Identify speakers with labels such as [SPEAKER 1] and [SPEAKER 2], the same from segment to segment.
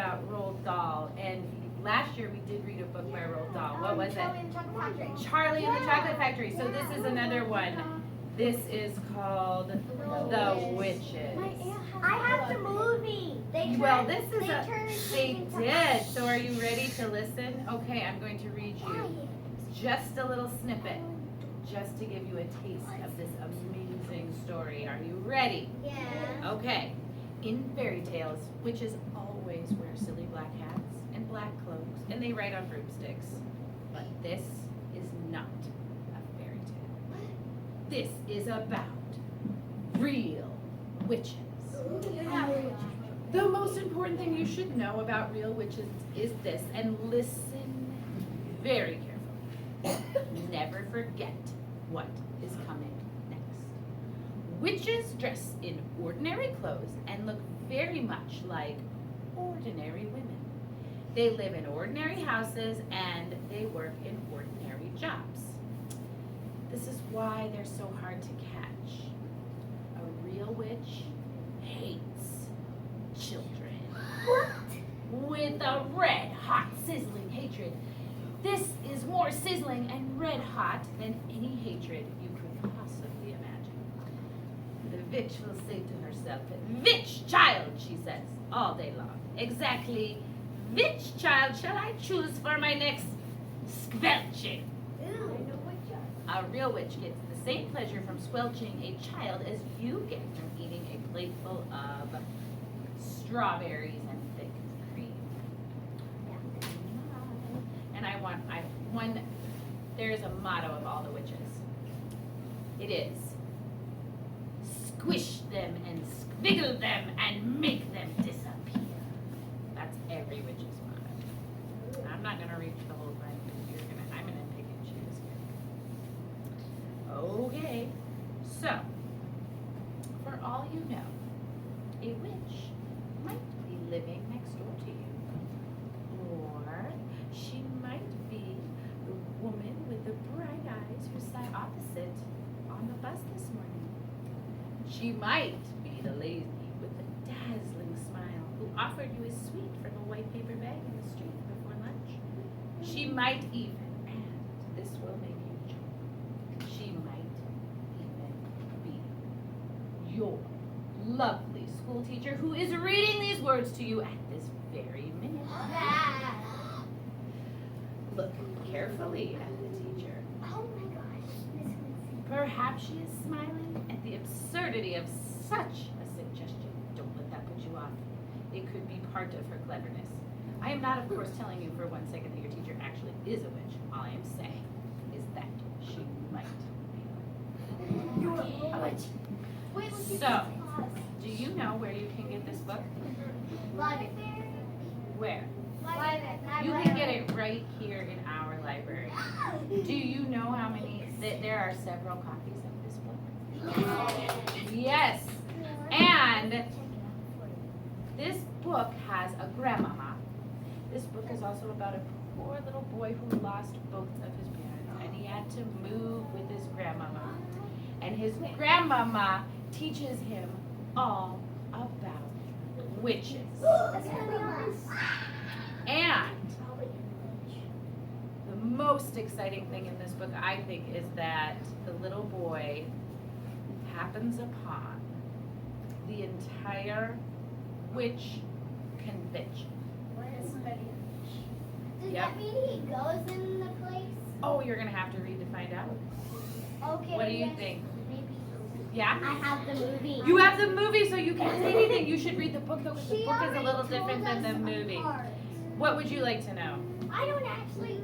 [SPEAKER 1] about Roald Dahl, and last year we did read a book by Roald Dahl. What was it?
[SPEAKER 2] Charlie and the Chocolate Factory.
[SPEAKER 1] Charlie and the Chocolate Factory. So this is another one. This is called The Witches.
[SPEAKER 2] I have the movie.
[SPEAKER 1] Well, this is they did. So are you ready to listen? Okay, I'm going to read you just a little snippet, just to give you a taste of this amazing story. Are you ready?
[SPEAKER 2] Yeah.
[SPEAKER 1] Okay. In fairy tales, witches always wear silly black hats and black cloaks, and they ride on broomsticks. But this is not a fairy tale. This is about real witches. The most important thing you should know about real witches is this, and listen very carefully. Never forget what is coming next. Witches dress in ordinary clothes and look very much like ordinary women. They live in ordinary houses and they work in ordinary jobs. This is why they're so hard to catch. A real witch hates children. With a red hot sizzling hatred. This is more sizzling and red hot than any hatred you could possibly imagine. The witch will say to herself, "Which child," she says, all day long. Exactly, which child shall I choose for my next squelching? A real witch gets the same pleasure from squelching a child as you get from eating a plateful of strawberries and thick cream. And there's a motto of all the witches. It is, squish them and squiggle them and make them disappear. That's every witch's motto. I'm not going to read the whole thing, but I'm going to pick and choose here. Okay, so, for all you know, a witch might be living next door to you. Or she might be the woman with the bright eyes who sat opposite on the bus this morning. She might be the lady with the dazzling smile who offered you a sweet from a white paper bag in the street before lunch. She might even, and this will make you jump, she might even be your lovely school teacher who is reading these words to you at this very minute. Look carefully at the teacher.
[SPEAKER 2] Oh my gosh.
[SPEAKER 1] Perhaps she is smiling at the absurdity of such a suggestion. Don't let that put you off. It could be part of her cleverness. I am not, of course, telling you for 1 second that your teacher actually is a witch. All I am saying is that she might be.
[SPEAKER 2] You're a witch. Wait,
[SPEAKER 1] So, do you know where you can get this book?
[SPEAKER 2] Library.
[SPEAKER 1] Where?
[SPEAKER 2] Library.
[SPEAKER 1] You can get it right here in our library. Do you know how many, there are several copies of this book? Yes. And this book has a grandmama. This book is also about a poor little boy who lost both of his parents, and he had to move with his grandmama. And his grandmama teaches him all about witches. And the most exciting thing in this book, I think, is that the little boy happens upon the entire witch convention.
[SPEAKER 2] Does that mean he goes in the place?
[SPEAKER 1] Oh, you're gonna have to read to find out.
[SPEAKER 2] Okay.
[SPEAKER 1] What do you think?
[SPEAKER 2] Maybe.
[SPEAKER 1] Yeah?
[SPEAKER 2] I have the movie.
[SPEAKER 1] You have the movie, so you can't say anything. You should read the book, though, because the
[SPEAKER 2] She
[SPEAKER 1] book is a
[SPEAKER 2] already
[SPEAKER 1] little different
[SPEAKER 2] told
[SPEAKER 1] than the
[SPEAKER 2] us
[SPEAKER 1] movie.
[SPEAKER 2] apart.
[SPEAKER 1] What would you like to know?
[SPEAKER 2] I actually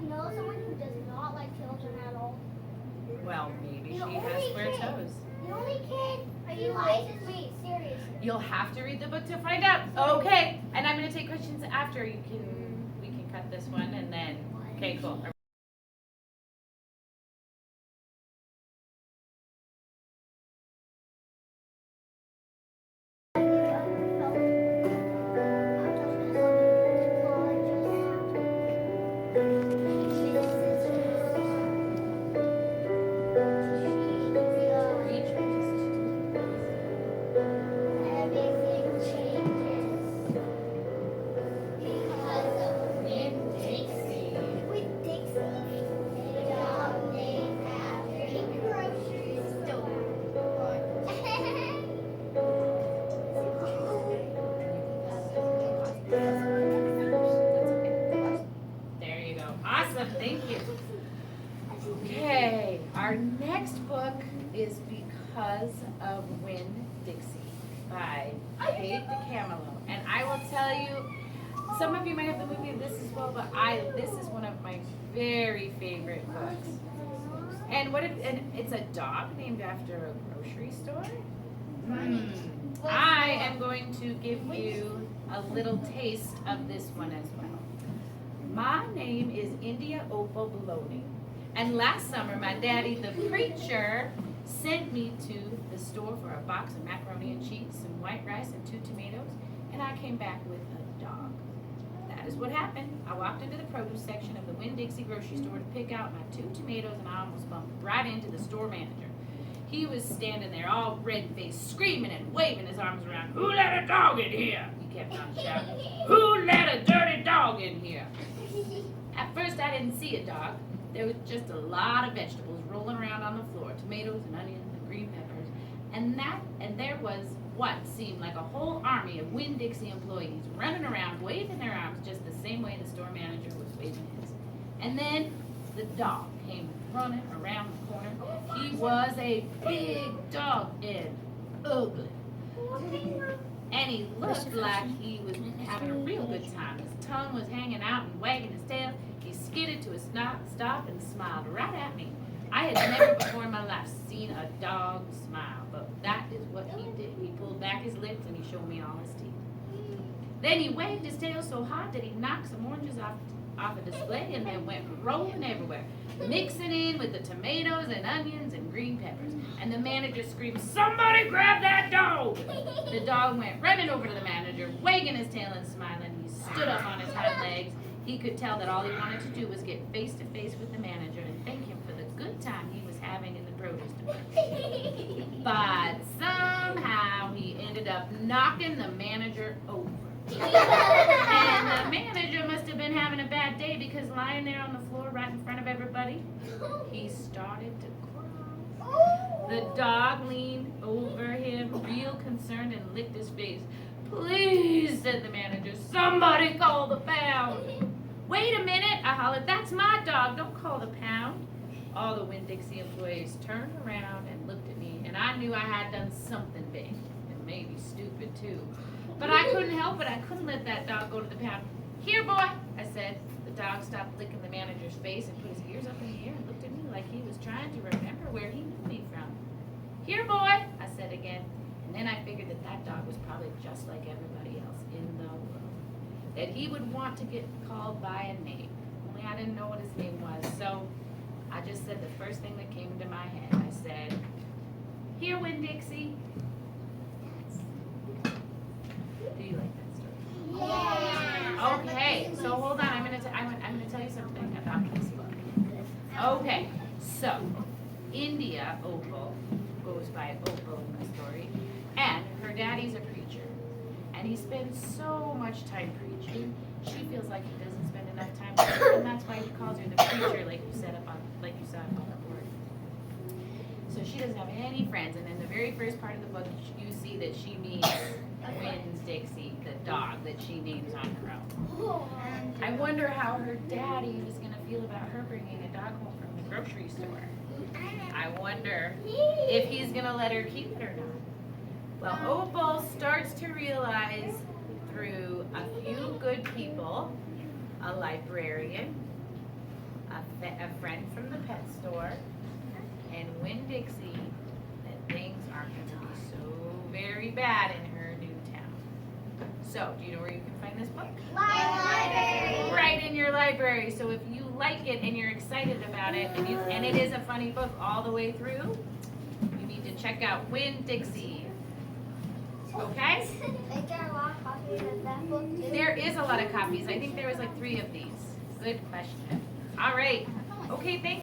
[SPEAKER 2] know someone who does not like children at all.
[SPEAKER 1] Well, maybe she
[SPEAKER 2] The
[SPEAKER 1] has
[SPEAKER 2] only
[SPEAKER 1] square
[SPEAKER 2] kid.
[SPEAKER 1] toes.
[SPEAKER 2] The only kid he likes me, seriously.
[SPEAKER 1] You'll have to read the book to find out. Okay, and I'm gonna take questions after. We can cut this one and then. Okay, cool. Thank you. Okay, our next book is Because of Winn-Dixie by Kate DeCamelo. And I will tell you, some of you might have the movie of this as well, but this is one of my very favorite books. And it's a dog named after a grocery store. I am going to give you a little taste of this one as well. My name is India Opal Baloney. And last summer, my daddy, the preacher, sent me to the store for a box of macaroni and cheese, some white rice, and 2 tomatoes, and I came back with a dog. That is what happened. I walked into the produce section of the Winn-Dixie grocery store to pick out my 2 tomatoes, and I almost bumped right into the store manager. He was standing there all red-faced, screaming and waving his arms around. "Who let a dog in here?" He kept on shouting. "Who let a dirty dog in here?" At first, I didn't see a dog. There was just a lot of vegetables rolling around on the floor, tomatoes and onions and green peppers, and there was what seemed like a whole army of Winn-Dixie employees running around, waving their arms just the same way the store manager was waving his. And then the dog came running around the corner. He was a big dog and ugly. And he looked like he was having a real good time. His tongue was hanging out and wagging his tail. He skidded to a stop and smiled right at me. I had never before in my life seen a dog smile, but that is what he did. He pulled back his lips and he showed me all his teeth. Then he waved his tail so hard that he knocked some oranges off a display and they went rolling everywhere, mixing in with the tomatoes and onions and green peppers. And the manager screamed, "Somebody grab that dog!" The dog went running over to the manager, wagging his tail and smiling. He stood up on his hind legs. He could tell that all he wanted to do was get face to face with the manager and thank him for the good time he was having in the produce department. But somehow he ended up knocking the manager over. And the manager must have been having a bad day because lying there on the floor right in front of everybody, he started to cry. The dog leaned over him, real concerned, and licked his face. "Please," said the manager, "somebody call the pound." "Wait a minute," I hollered, "that's my dog, don't call the pound." All the Winn-Dixie employees turned around and looked at me, and I knew I had done something big, and maybe stupid too. But I couldn't help it, I couldn't let that dog go to the pound. "Here, boy," I said. The dog stopped licking the manager's face and put his ears up in the air and looked at me like he was trying to remember where he knew me from. "Here, boy," I said again. And then I figured that dog was probably just like everybody else in the world. That he would want to get called by a name. Only I didn't know what his name was. So I just said the first thing that came into my head. I said, "Here, Winn-Dixie." Do you like that story?
[SPEAKER 2] Yeah.
[SPEAKER 1] Okay, so hold on. I'm gonna tell you something about this book. Okay, so India Opal goes by Opal in the story, and her daddy's a preacher, and he spends so much time preaching. She feels like he doesn't spend enough time with her, and that's why he calls her the preacher, like you saw up on the board. So she doesn't have any friends, and in the very first part of the book, you see that she meets Winn-Dixie, the dog that she names on her own. I wonder how her daddy was going to feel about her bringing a dog home from the grocery store. I wonder if he's going to let her keep it or not. Well, Opal starts to realize through a few good people, a librarian, a friend from the pet store, and Winn-Dixie, that things aren't going to be so very bad in her new town. So, do you know where you can find this book?
[SPEAKER 2] Library.
[SPEAKER 1] Right in your library. So if you like it and you're excited about it, and it is a funny book all the way through, you need to check out Winn-Dixie. Okay?
[SPEAKER 2] Is there a lot of copies of that book too?
[SPEAKER 1] There is a lot of copies. I think there was like 3 of these. Good question. All right. Okay, thanks.